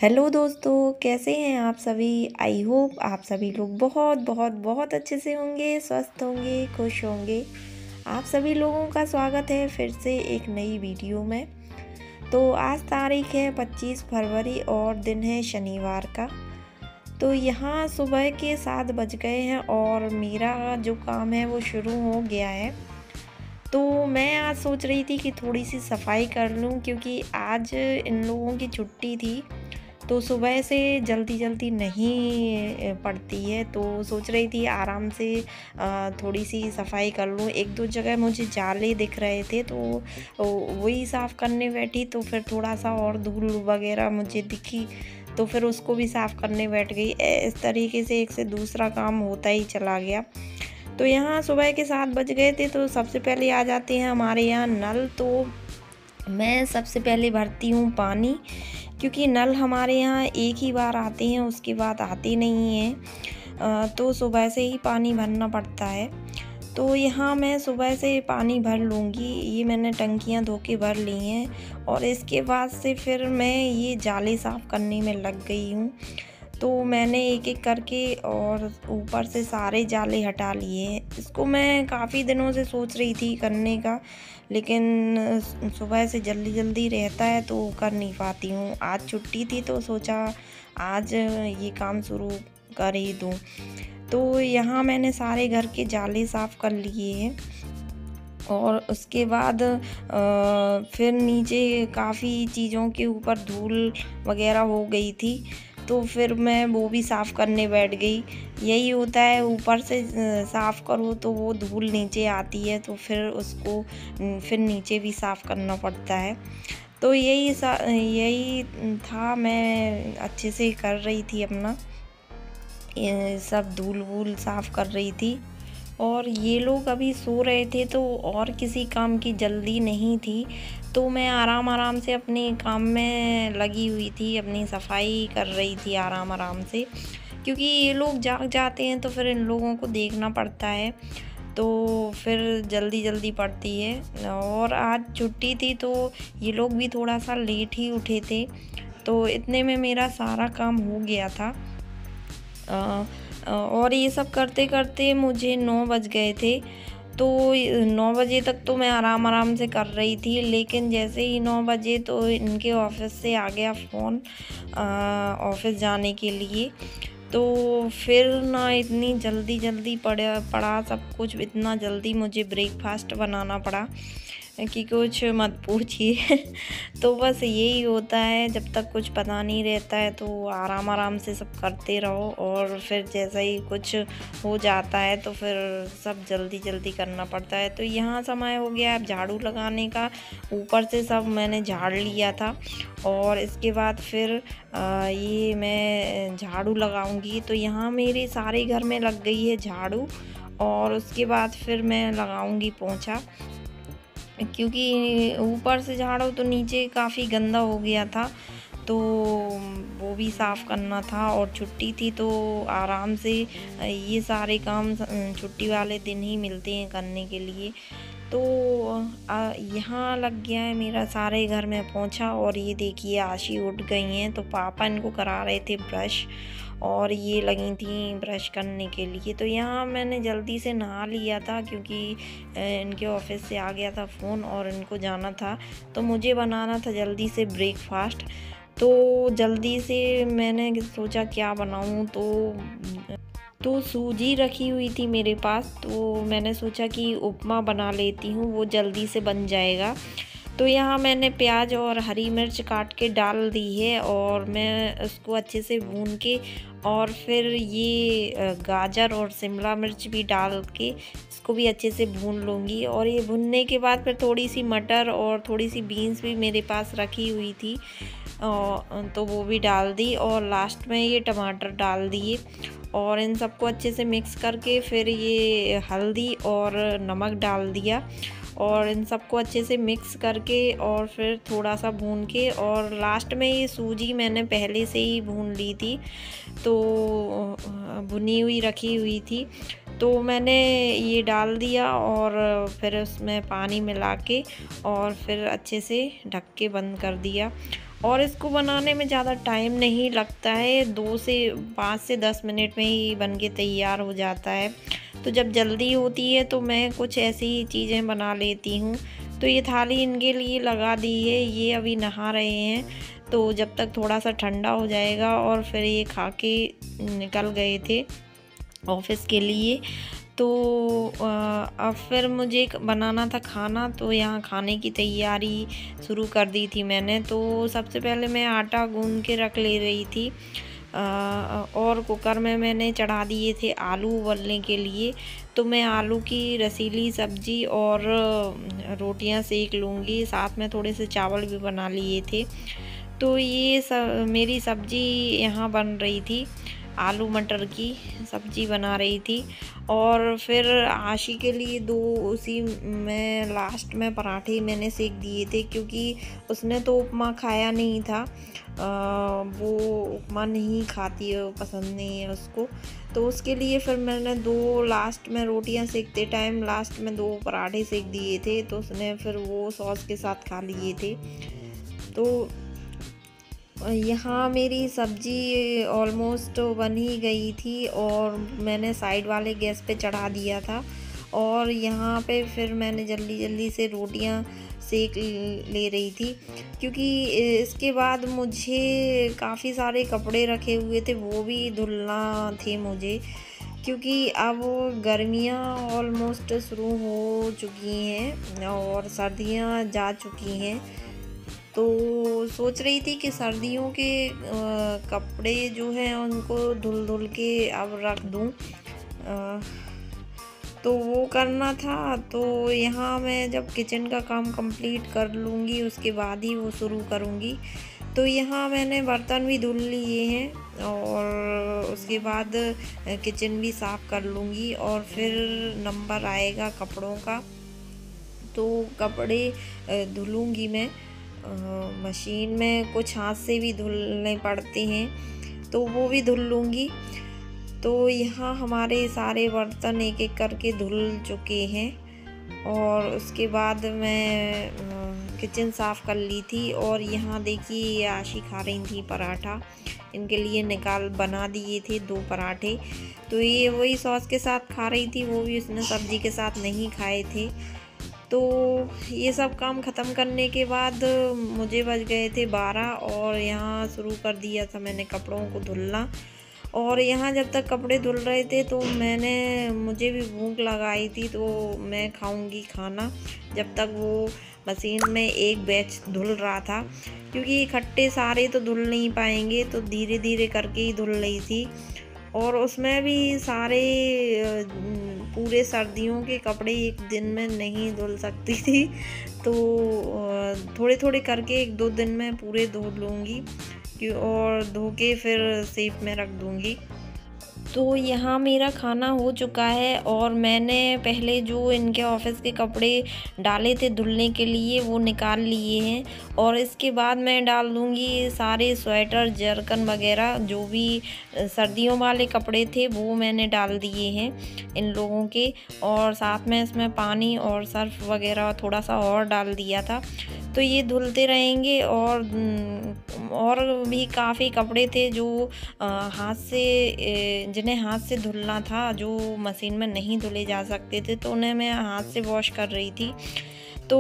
Hello दोस्तों, कैसे हैं आप सभी। आई होप आप सभी लोग बहुत बहुत बहुत अच्छे से होंगे, स्वस्थ होंगे, खुश होंगे। आप सभी लोगों का स्वागत है फिर से एक नई वीडियो में। तो आज तारीख है 25 फरवरी और दिन है शनिवार का। तो यहाँ सुबह के 7 बज गए हैं और मेरा जो काम है वो शुरू हो गया है। तो मैं आज सोच रही थी कि थोड़ी सी सफाई कर लूँ, क्योंकि आज इन लोगों की छुट्टी थी। तो सुबह से जल्दी नहीं पड़ती है, तो सोच रही थी आराम से थोड़ी सी सफाई कर लूँ। एक दो जगह मुझे जाले दिख रहे थे, तो वही साफ़ करने बैठी। तो फिर थोड़ा सा और धूल वगैरह मुझे दिखी, तो फिर उसको भी साफ़ करने बैठ गई। इस तरीके से एक से दूसरा काम होता ही चला गया। तो यहाँ सुबह के 7 बज गए थे, तो सबसे पहले आ जाते हैं हमारे यहाँ नल। तो मैं सबसे पहले भरती हूँ पानी, क्योंकि नल हमारे यहाँ एक ही बार आते हैं, उसके बाद आते नहीं हैं। तो सुबह से ही पानी भरना पड़ता है। तो यहाँ मैं सुबह से पानी भर लूँगी। ये मैंने टंकियाँ धो के भर ली हैं और इसके बाद से फिर मैं ये जाले साफ़ करने में लग गई हूँ। तो मैंने एक-एक करके और ऊपर से सारे जाले हटा लिए हैं। इसको मैं काफ़ी दिनों से सोच रही थी करने का, लेकिन सुबह से जल्दी रहता है तो कर नहीं पाती हूँ। आज छुट्टी थी तो सोचा आज ये काम शुरू कर ही दूँ। तो यहाँ मैंने सारे घर के जाले साफ़ कर लिए हैं और उसके बाद फिर नीचे काफ़ी चीज़ों के ऊपर धूल वग़ैरह हो गई थी, तो फिर मैं वो भी साफ़ करने बैठ गई। यही होता है, ऊपर से साफ़ करो तो वो धूल नीचे आती है, तो फिर उसको फिर नीचे भी साफ़ करना पड़ता है। तो यही था, मैं अच्छे से कर रही थी अपना ये सब धूल-वूल साफ़ कर रही थी। और ये लोग अभी सो रहे थे, तो और किसी काम की जल्दी नहीं थी, तो मैं आराम से अपने काम में लगी हुई थी, अपनी सफाई कर रही थी आराम से। क्योंकि ये लोग जाग जाते हैं तो फिर इन लोगों को देखना पड़ता है, तो फिर जल्दी पड़ती है। और आज छुट्टी थी तो ये लोग भी थोड़ा सा लेट ही उठे थे, तो इतने में मेरा सारा काम हो गया था। और ये सब करते मुझे 9 बज गए थे। तो 9 बजे तक तो मैं आराम से कर रही थी, लेकिन जैसे ही 9 बजे तो इनके ऑफ़िस से आ गया फ़ोन ऑफ़िस जाने के लिए। तो फिर ना इतनी जल्दी पड़ा सब कुछ, इतना जल्दी मुझे ब्रेकफ़ास्ट बनाना पड़ा कि कुछ मत पूछिए। तो बस यही होता है, जब तक कुछ पता नहीं रहता है तो आराम से सब करते रहो, और फिर जैसा ही कुछ हो जाता है तो फिर सब जल्दी करना पड़ता है। तो यहाँ समय हो गया अब झाड़ू लगाने का। ऊपर से सब मैंने झाड़ लिया था और इसके बाद फिर ये मैं झाड़ू लगाऊंगी। तो यहाँ मेरे सारे घर में लग गई है झाड़ू, और उसके बाद फिर मैं लगाऊंगी पोंछा, क्योंकि ऊपर से झाड़ो तो नीचे काफ़ी गंदा हो गया था, तो वो भी साफ़ करना था। और छुट्टी थी तो आराम से ये सारे काम छुट्टी वाले दिन ही मिलते हैं करने के लिए। तो यहाँ लग गया है मेरा सारे घर में पोंछा। और ये देखिए आशी उठ गई हैं, तो पापा इनको करा रहे थे ब्रश, और ये लगी थी ब्रश करने के लिए। तो यहाँ मैंने जल्दी से नहा लिया था, क्योंकि इनके ऑफ़िस से आ गया था फ़ोन और इनको जाना था, तो मुझे बनाना था जल्दी से ब्रेकफ़ास्ट। तो जल्दी से मैंने सोचा क्या बनाऊँ, तो सूजी रखी हुई थी मेरे पास, तो मैंने सोचा कि उपमा बना लेती हूँ, वो जल्दी से बन जाएगा। तो यहाँ मैंने प्याज और हरी मिर्च काट के डाल दी है, और मैं उसको अच्छे से भून के, और फिर ये गाजर और शिमला मिर्च भी डाल के इसको भी अच्छे से भून लूँगी। और ये भुनने के बाद फिर थोड़ी सी मटर और थोड़ी सी बीन्स भी मेरे पास रखी हुई थी, तो वो भी डाल दी, और लास्ट में ये टमाटर डाल दिए। और इन सबको अच्छे से मिक्स करके फिर ये हल्दी और नमक डाल दिया, और इन सबको अच्छे से मिक्स करके और फिर थोड़ा सा भून के, और लास्ट में ये सूजी मैंने पहले से ही भून ली थी, तो भुनी हुई रखी हुई थी, तो मैंने ये डाल दिया, और फिर उसमें पानी मिला के और फिर अच्छे से ढक के बंद कर दिया। और इसको बनाने में ज़्यादा टाइम नहीं लगता है, 5 से 10 मिनट में ही बन के तैयार हो जाता है। तो जब जल्दी होती है तो मैं कुछ ऐसी चीज़ें बना लेती हूँ। तो ये थाली इनके लिए लगा दी है, ये अभी नहा रहे हैं, तो जब तक थोड़ा सा ठंडा हो जाएगा। और फिर ये खा के निकल गए थे ऑफिस के लिए। तो अब फिर मुझे बनाना था खाना, तो यहाँ खाने की तैयारी शुरू कर दी थी मैंने। तो सबसे पहले मैं आटा गूंद के रख ले रही थी, और कुकर में मैंने चढ़ा दिए थे आलू उबलने के लिए। तो मैं आलू की रसीली सब्जी और रोटियां सेक लूँगी, साथ में थोड़े से चावल भी बना लिए थे। तो ये सब मेरी सब्जी यहाँ बन रही थी, आलू मटर की सब्जी बना रही थी। और फिर आशी के लिए उसी में लास्ट में पराठे मैंने सेक दिए थे, क्योंकि उसने तो उपमा खाया नहीं था। वो उपमा नहीं खाती है, पसंद नहीं है उसको। तो उसके लिए फिर मैंने लास्ट में रोटियां सेकते टाइम लास्ट में 2 पराठे सेक दिए थे, तो उसने फिर वो सॉस के साथ खा लिए थे। तो यहाँ मेरी सब्ज़ी ऑलमोस्ट बन ही गई थी, और मैंने साइड वाले गैस पे चढ़ा दिया था। और यहाँ पे फिर मैंने जल्दी जल्दी से रोटियाँ सेक ले रही थी, क्योंकि इसके बाद मुझे काफ़ी सारे कपड़े रखे हुए थे, वो भी धुलना थे मुझे, क्योंकि अब गर्मियाँ ऑलमोस्ट शुरू हो चुकी हैं और सर्दियाँ जा चुकी हैं। तो सोच रही थी कि सर्दियों के कपड़े जो हैं उनको धुल धुल के अब रख दूं, तो वो करना था। तो यहाँ मैं जब किचन का काम कंप्लीट कर लूँगी उसके बाद ही वो शुरू करूँगी। तो यहाँ मैंने बर्तन भी धुल लिए हैं, और उसके बाद किचन भी साफ़ कर लूँगी, और फिर नंबर आएगा कपड़ों का। तो कपड़े धुलूँगी मैं मशीन में, कुछ हाथ से भी धुलने पड़ते हैं, तो वो भी धुल लूँगी। तो यहाँ हमारे सारे बर्तन एक एक करके धुल चुके हैं, और उसके बाद मैं किचन साफ़ कर ली थी। और यहाँ देखिए ये आशी खा रही थी पराठा, इनके लिए बना दिए थे 2 पराठे। तो ये वही सॉस के साथ खा रही थी, वो भी उसने सब्ज़ी के साथ नहीं खाए थे। तो ये सब काम ख़त्म करने के बाद मुझे बज गए थे 12, और यहाँ शुरू कर दिया था मैंने कपड़ों को धुलना। और यहाँ जब तक कपड़े धुल रहे थे तो मुझे भी भूख लगाई थी, तो मैं खाऊंगी खाना जब तक वो मशीन में एक बैच धुल रहा था, क्योंकि इकट्ठे सारे तो धुल नहीं पाएंगे, तो धीरे धीरे करके ही धुल रही थी। और उसमें भी सारे पूरे सर्दियों के कपड़े एक दिन में नहीं धुल सकती थी, तो थोड़े थोड़े करके 1-2 दिन में पूरे धो लूँगी, और धो के फिर सेफ में रख दूँगी। तो यहाँ मेरा खाना हो चुका है, और मैंने पहले जो इनके ऑफिस के कपड़े डाले थे धुलने के लिए वो निकाल लिए हैं, और इसके बाद मैं डाल दूँगी सारे स्वेटर जरकन वगैरह, जो भी सर्दियों वाले कपड़े थे वो मैंने डाल दिए हैं इन लोगों के। और साथ में इसमें पानी और सर्फ वगैरह थोड़ा सा और डाल दिया था। तो ये धुलते रहेंगे, और भी काफ़ी कपड़े थे जो जिन्हें हाथ से धुलना था, जो मशीन में नहीं धुले जा सकते थे, तो उन्हें मैं हाथ से वॉश कर रही थी। तो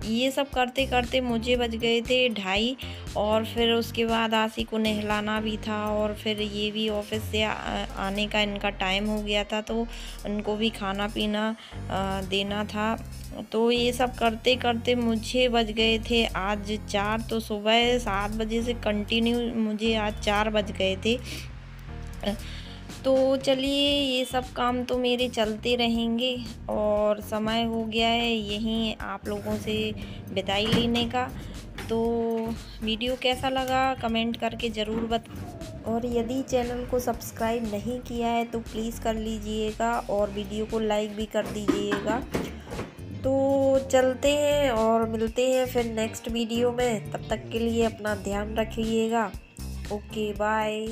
ये सब करते करते मुझे बज गए थे 2:30, और फिर उसके बाद आशी को नहलाना भी था, और फिर ये भी ऑफिस से आने का इनका टाइम हो गया था, तो उनको भी खाना पीना देना था। तो ये सब करते करते मुझे बज गए थे आज 4। तो सुबह 7 बजे से कंटिन्यू मुझे आज 4 बज गए थे। तो चलिए ये सब काम तो मेरे चलते रहेंगे, और समय हो गया है यहीं आप लोगों से विदाई लेने का। तो वीडियो कैसा लगा कमेंट करके ज़रूर और यदि चैनल को सब्सक्राइब नहीं किया है तो प्लीज़ कर लीजिएगा, और वीडियो को लाइक भी कर दीजिएगा। तो चलते हैं और मिलते हैं फिर नेक्स्ट वीडियो में, तब तक के लिए अपना ध्यान रखिएगा। Okay bye.